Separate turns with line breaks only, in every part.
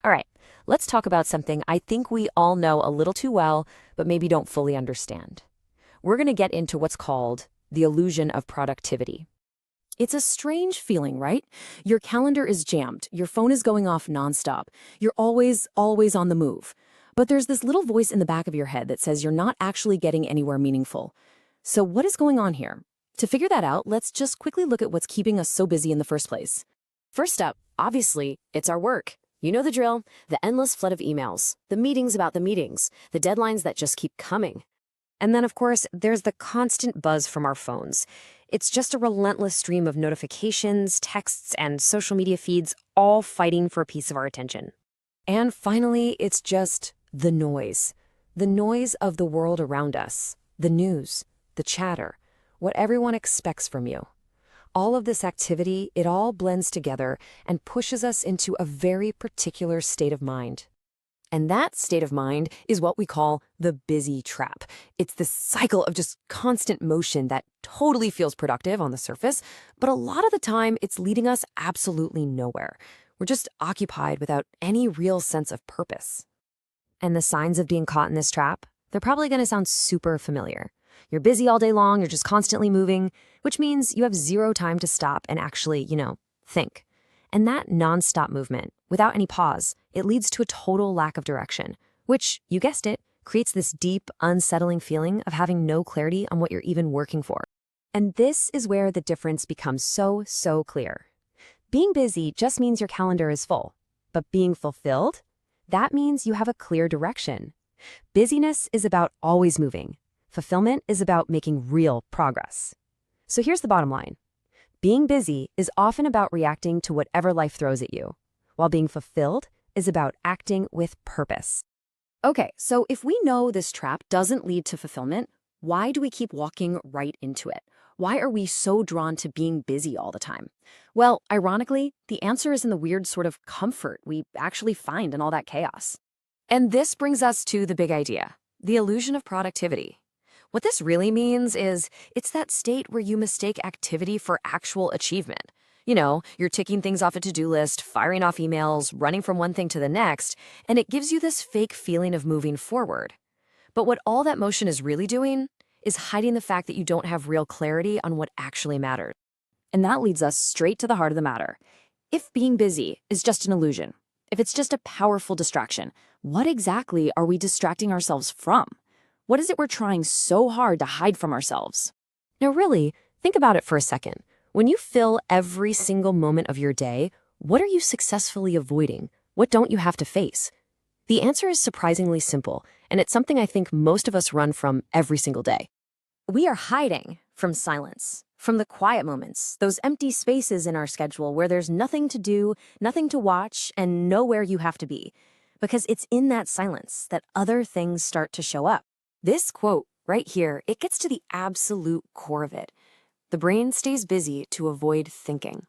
All right, let's talk about something I think we all know a little too well, but maybe don't fully understand. We're going to get into what's called the illusion of productivity. It's a strange feeling, right? Your calendar is jammed, your phone is going off nonstop, you're always on the move. But there's this little voice in the back of your head that says you're not actually getting anywhere meaningful. So what is going on here? To figure that out, let's just quickly look at what's keeping us so busy in the first place. First up, obviously, it's our work. You know the drill, the endless flood of emails, the meetings about the meetings, the deadlines that just keep coming. And then, of course, there's the constant buzz from our phones. It's just a relentless stream of notifications, texts, and social media feeds, all fighting for a piece of our attention. And finally, it's just the noise. The noise of the world around us, the news, the chatter, what everyone expects from you. All of this activity, it all blends together and pushes us into a very particular state of mind. And that state of mind is what we call the busy trap. It's this cycle of just constant motion that totally feels productive on the surface, but a lot of the time it's leading us absolutely nowhere. We're just occupied without any real sense of purpose. And the signs of being caught in this trap, they're probably going to sound super familiar. You're busy all day long, you're just constantly moving, which means you have zero time to stop and actually, think. And that nonstop movement, without any pause, it leads to a total lack of direction, which, you guessed it, creates this deep, unsettling feeling of having no clarity on what you're even working for. And this is where the difference becomes so clear. Being busy just means your calendar is full, but being fulfilled? That means you have a clear direction. Busyness is about always moving. Fulfillment is about making real progress. So here's the bottom line. Being busy is often about reacting to whatever life throws at you, while being fulfilled is about acting with purpose. Okay, so if we know this trap doesn't lead to fulfillment, why do we keep walking right into it? Why are we so drawn to being busy all the time? Well, ironically, the answer is in the weird sort of comfort we actually find in all that chaos. And this brings us to the big idea, the illusion of productivity. What this really means is it's that state where you mistake activity for actual achievement. You're ticking things off a to-do list, firing off emails, running from one thing to the next, and it gives you this fake feeling of moving forward. But what all that motion is really doing is hiding the fact that you don't have real clarity on what actually matters. And that leads us straight to the heart of the matter. If being busy is just an illusion, if it's just a powerful distraction, what exactly are we distracting ourselves from? What is it we're trying so hard to hide from ourselves? Now really, think about it for a second. When you fill every single moment of your day, what are you successfully avoiding? What don't you have to face? The answer is surprisingly simple, and it's something I think most of us run from every single day. We are hiding from silence, from the quiet moments, those empty spaces in our schedule where there's nothing to do, nothing to watch, and nowhere you have to be. Because it's in that silence that other things start to show up. This quote right here, it gets to the absolute core of it. The brain stays busy to avoid thinking.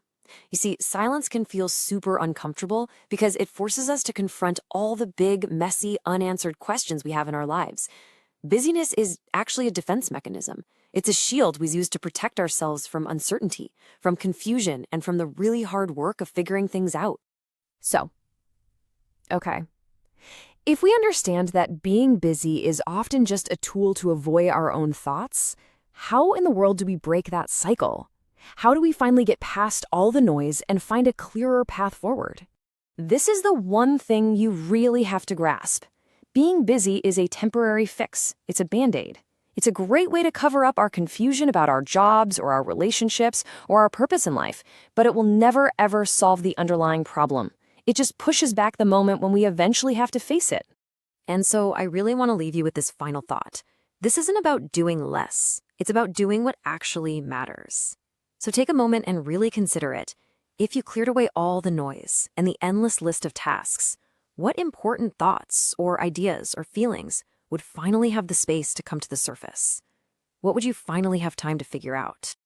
You see, silence can feel super uncomfortable because it forces us to confront all the big, messy, unanswered questions we have in our lives. Busyness is actually a defense mechanism. It's a shield we use to protect ourselves from uncertainty, from confusion, and from the really hard work of figuring things out. So, okay. If we understand that being busy is often just a tool to avoid our own thoughts, how in the world do we break that cycle? How do we finally get past all the noise and find a clearer path forward? This is the one thing you really have to grasp. Being busy is a temporary fix. It's a Band-Aid. It's a great way to cover up our confusion about our jobs or our relationships or our purpose in life, but it will never ever solve the underlying problem. It just pushes back the moment when we eventually have to face it. And so I really want to leave you with this final thought. This isn't about doing less. It's about doing what actually matters. So take a moment and really consider it. If you cleared away all the noise and the endless list of tasks, what important thoughts or ideas or feelings would finally have the space to come to the surface? What would you finally have time to figure out?